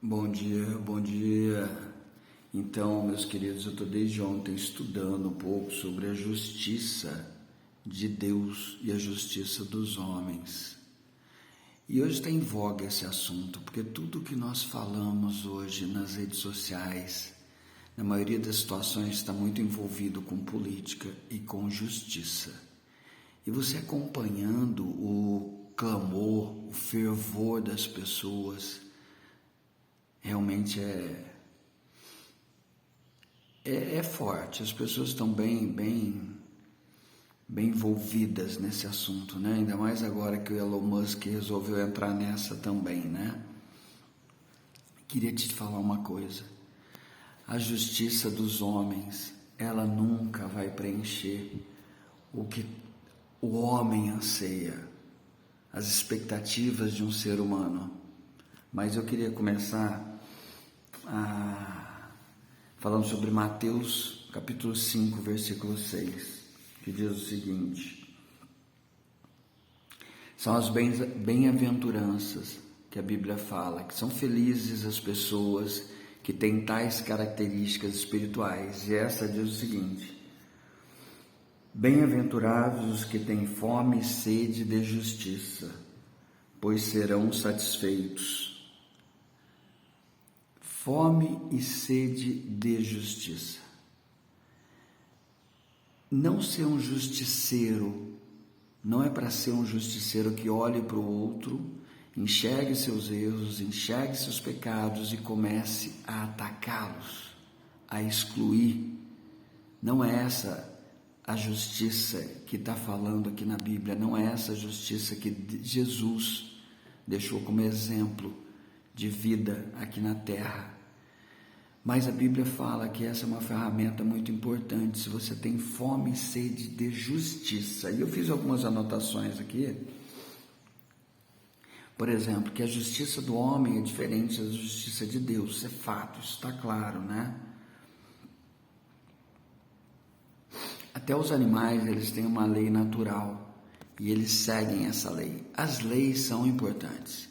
Bom dia, bom dia. Então, meus queridos, eu estou desde ontem estudando um pouco sobre a justiça de Deus e a justiça dos homens. E hoje está em voga esse assunto, porque tudo que nós falamos hoje nas redes sociais, na maioria das situações, está muito envolvido com política e com justiça. E você acompanhando o clamor, o fervor das pessoas, realmente é forte. As pessoas estão bem envolvidas nesse assunto, né? Ainda mais agora que o Elon Musk resolveu entrar nessa também, né? Queria te falar uma coisa. A justiça dos homens, ela nunca vai preencher o que o homem anseia, as expectativas de um ser humano. Mas eu queria começar falando sobre Mateus capítulo 5, versículo 6, que diz o seguinte: são as bem-aventuranças que a Bíblia fala, que são felizes as pessoas que têm tais características espirituais. E essa diz o seguinte: bem-aventurados os que têm fome e sede de justiça, pois serão satisfeitos. Fome e sede de justiça. Não ser um justiceiro, não é para ser um justiceiro que olhe para o outro, enxergue seus erros, enxergue seus pecados e comece a atacá-los, a excluir. Não é essa a justiça que está falando aqui na Bíblia, não é essa a justiça que Jesus deixou como exemplo de vida aqui na terra. Mas a Bíblia fala que essa é uma ferramenta muito importante se você tem fome e sede de justiça. E eu fiz algumas anotações aqui. Por exemplo, que a justiça do homem é diferente da justiça de Deus. Isso é fato, isso está claro, né? Até os animais, eles têm uma lei natural e eles seguem essa lei. As leis são importantes.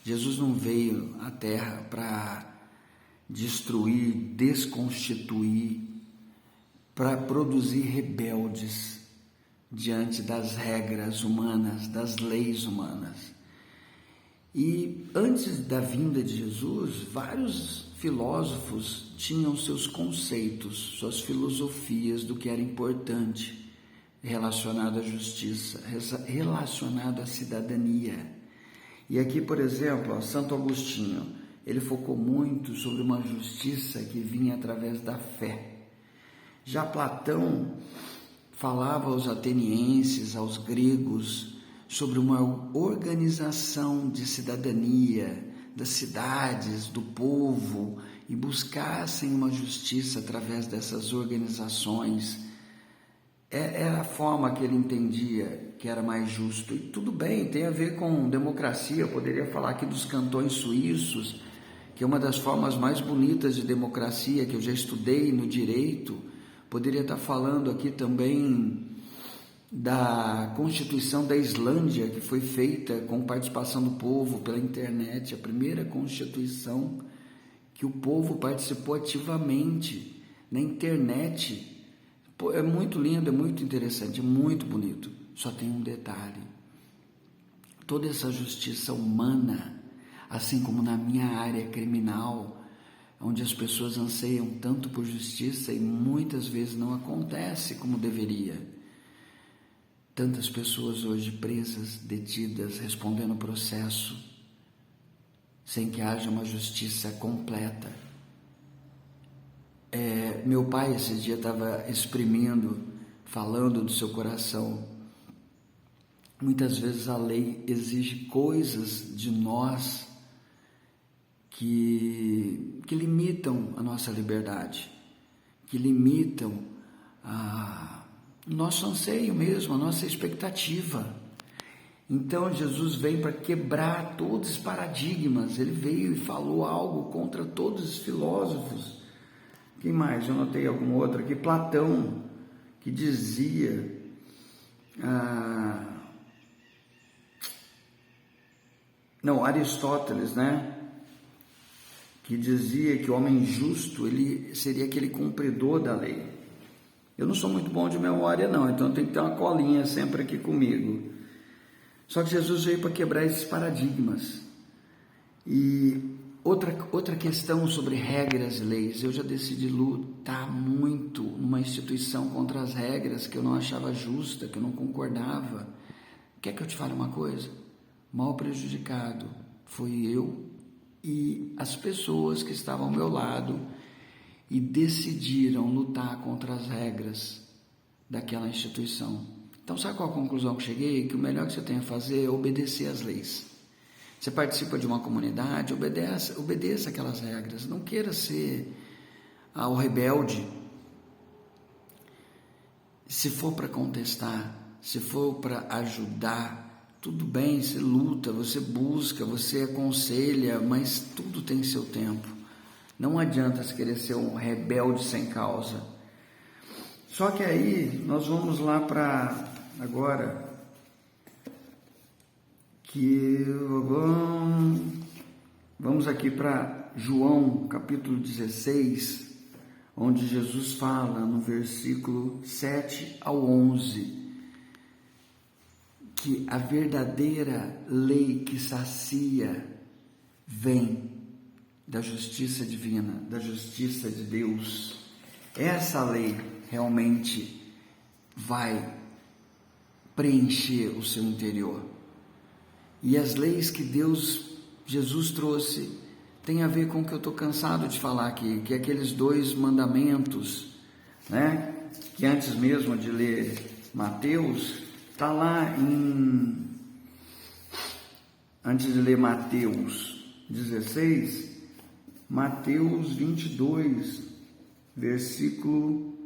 Jesus não veio à terra para destruir, desconstituir, para produzir rebeldes diante das regras humanas, das leis humanas. E antes da vinda de Jesus, vários filósofos tinham seus conceitos, suas filosofias do que era importante relacionado à justiça, relacionado à cidadania. E aqui, por exemplo, Santo Agostinho, ele focou muito sobre uma justiça que vinha através da fé. Já Platão falava aos atenienses, aos gregos, sobre uma organização de cidadania, das cidades, do povo, e buscassem uma justiça através dessas organizações. Era a forma que ele entendia que era mais justo. E tudo bem, tem a ver com democracia. Eu poderia falar aqui dos cantões suíços, que é uma das formas mais bonitas de democracia que eu já estudei no direito. Poderia estar falando aqui também da Constituição da Islândia, que foi feita com participação do povo pela internet, a primeira Constituição que o povo participou ativamente na internet. É muito lindo, é muito interessante, é muito bonito. Só tem um detalhe: toda essa justiça humana, assim como na minha área criminal, onde as pessoas anseiam tanto por justiça e muitas vezes não acontece como deveria. Tantas pessoas hoje presas, detidas, respondendo processo, sem que haja uma justiça completa. Meu pai esse dia estava exprimindo, falando do seu coração. Muitas vezes a lei exige coisas de nós que limitam a nossa liberdade, que limitam o nosso anseio mesmo, a nossa expectativa. Então Jesus veio para quebrar todos os paradigmas. Ele veio e falou algo contra todos os filósofos. Quem mais? Eu notei algum outro aqui. Platão, que dizia Aristóteles, né? que dizia que o homem justo, ele seria aquele cumpridor da lei. Eu não sou muito bom de memória não, então tem que ter uma colinha sempre aqui comigo. Só que Jesus veio para quebrar esses paradigmas. E outra questão sobre regras e leis, eu já decidi lutar muito numa instituição contra as regras que eu não achava justa, que eu não concordava. Quer que eu te fale uma coisa? Mal prejudicado foi eu e as pessoas que estavam ao meu lado e decidiram lutar contra as regras daquela instituição. Então, sabe qual a conclusão que cheguei? Que o melhor que você tem a fazer é obedecer às leis. Você participa de uma comunidade, obedeça aquelas regras. Não queira ser o rebelde. Se for para contestar, se for para ajudar, tudo bem, você luta, você busca, você aconselha, mas tudo tem seu tempo. Não adianta você querer ser um rebelde sem causa. Só que aí nós vamos lá para agora, que vamos aqui para João capítulo 16, onde Jesus fala no versículo 7 ao 11, que a verdadeira lei que sacia vem da justiça divina, da justiça de Deus. Essa lei realmente vai preencher o seu interior. E as leis que Jesus trouxe, tem a ver com o que eu estou cansado de falar aqui, que é aqueles 2 mandamentos, né? Que antes mesmo de ler Mateus, está lá antes de ler Mateus 16, Mateus 22, versículo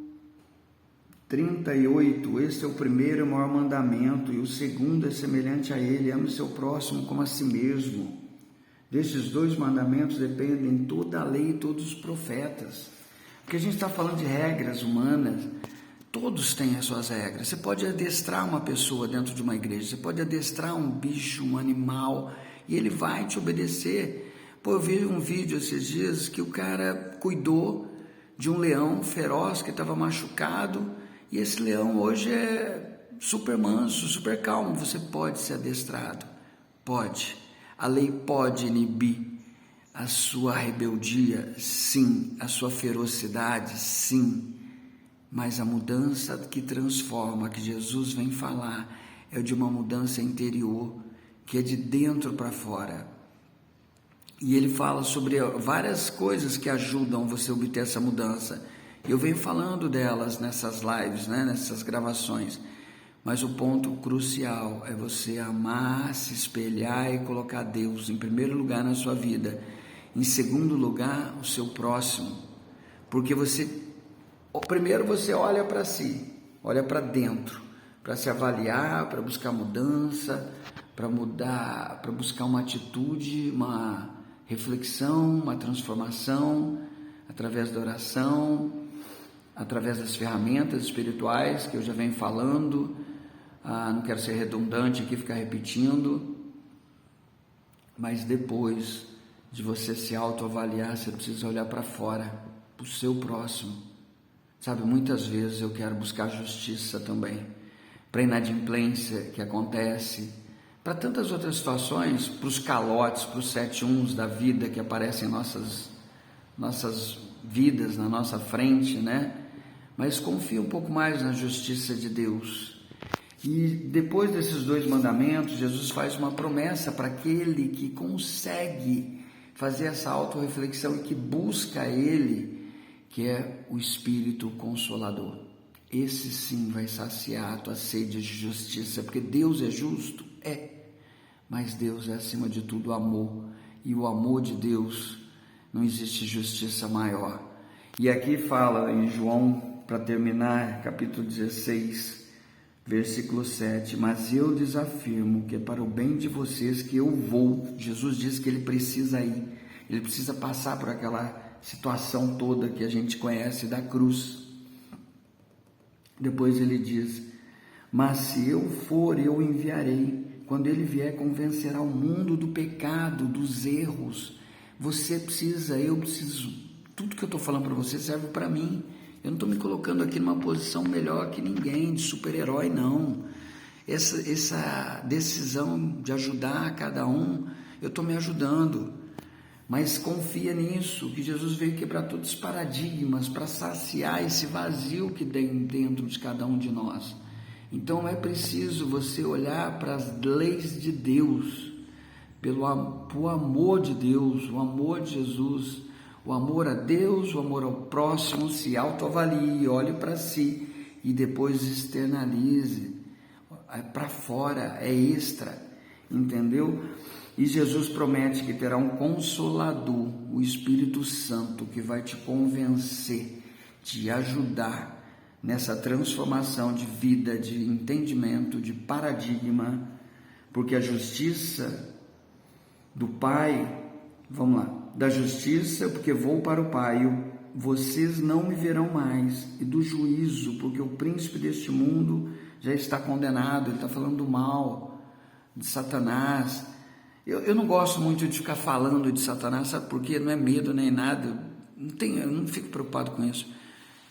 38, esse é o primeiro e maior mandamento, e o segundo é semelhante a ele: ame o seu próximo como a si mesmo. Destes 2 mandamentos dependem toda a lei e todos os profetas. Porque a gente está falando de regras humanas, todos têm as suas regras. Você pode adestrar uma pessoa dentro de uma igreja, você pode adestrar um bicho, um animal, e ele vai te obedecer. Pô, eu vi um vídeo esses dias que o cara cuidou de um leão feroz que estava machucado, e esse leão hoje é super manso, super calmo. Você pode ser adestrado, pode. A lei pode inibir a sua rebeldia, sim. A sua ferocidade, sim. Mas a mudança que transforma, que Jesus vem falar, é de uma mudança interior, que é de dentro para fora. E ele fala sobre várias coisas que ajudam você a obter essa mudança. Eu venho falando delas nessas lives, né, nessas gravações. Mas o ponto crucial é você amar, se espelhar e colocar Deus em primeiro lugar na sua vida. Em segundo lugar, o seu próximo. Porque primeiro você olha para si, olha para dentro, para se avaliar, para buscar mudança, para mudar, para buscar uma atitude, uma reflexão, uma transformação, através da oração, através das ferramentas espirituais que eu já venho falando. Não quero ser redundante aqui, ficar repetindo, mas depois de você se autoavaliar, você precisa olhar para fora, para o seu próximo. Sabe, muitas vezes eu quero buscar justiça também, para a inadimplência que acontece, para tantas outras situações, para os calotes, para os 7-1 da vida que aparecem em nossas vidas, na nossa frente, né? Mas confia um pouco mais na justiça de Deus. E depois desses 2 mandamentos, Jesus faz uma promessa para aquele que consegue fazer essa autorreflexão e que busca Ele, que é o Espírito Consolador. Esse sim vai saciar a tua sede de justiça, porque Deus é justo? É, mas Deus é acima de tudo amor, e o amor de Deus, não existe justiça maior. E aqui fala em João, para terminar, capítulo 16, versículo 7, mas eu lhes afirmo que é para o bem de vocês que eu vou. Jesus diz que ele precisa ir, ele precisa passar por aquela situação toda que a gente conhece da cruz. Depois ele diz, mas se eu for, eu enviarei. Quando ele vier, convencerá o mundo do pecado, dos erros, Você precisa, eu preciso. Tudo que eu estou falando para você serve para mim. Eu não estou me colocando aqui numa posição melhor que ninguém, de super-herói, não. Essa decisão de ajudar cada um, eu estou me ajudando. Mas confia nisso, que Jesus veio quebrar todos os paradigmas para saciar esse vazio que tem dentro de cada um de nós. Então é preciso você olhar para as leis de Deus, pelo amor de Deus, o amor de Jesus, o amor a Deus, o amor ao próximo, se autoavalie, olhe para si e depois externalize, para fora, é extra, entendeu? E Jesus promete que terá um Consolador, o Espírito Santo, que vai te convencer, te ajudar nessa transformação de vida, de entendimento, de paradigma, porque a justiça do Pai, vamos lá, da justiça, porque vou para o Pai, vocês não me verão mais, e do juízo, porque o príncipe deste mundo já está condenado. Ele está falando do mal, de Satanás. Eu não gosto muito de ficar falando de Satanás, sabe por quê? Não é medo nem nada, eu não fico preocupado com isso,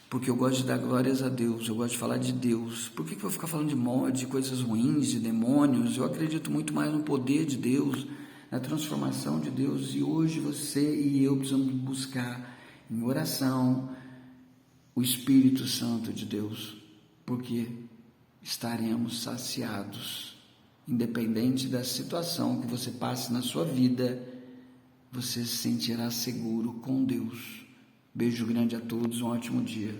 porque eu gosto de dar glórias a Deus, eu gosto de falar de Deus. Por que eu vou ficar falando de coisas ruins, de demônios? Eu acredito muito mais no poder de Deus, na transformação de Deus, e hoje você e eu precisamos buscar em oração o Espírito Santo de Deus, porque estaremos saciados. Independente da situação que você passe na sua vida, você se sentirá seguro com Deus. Beijo grande a todos, um ótimo dia.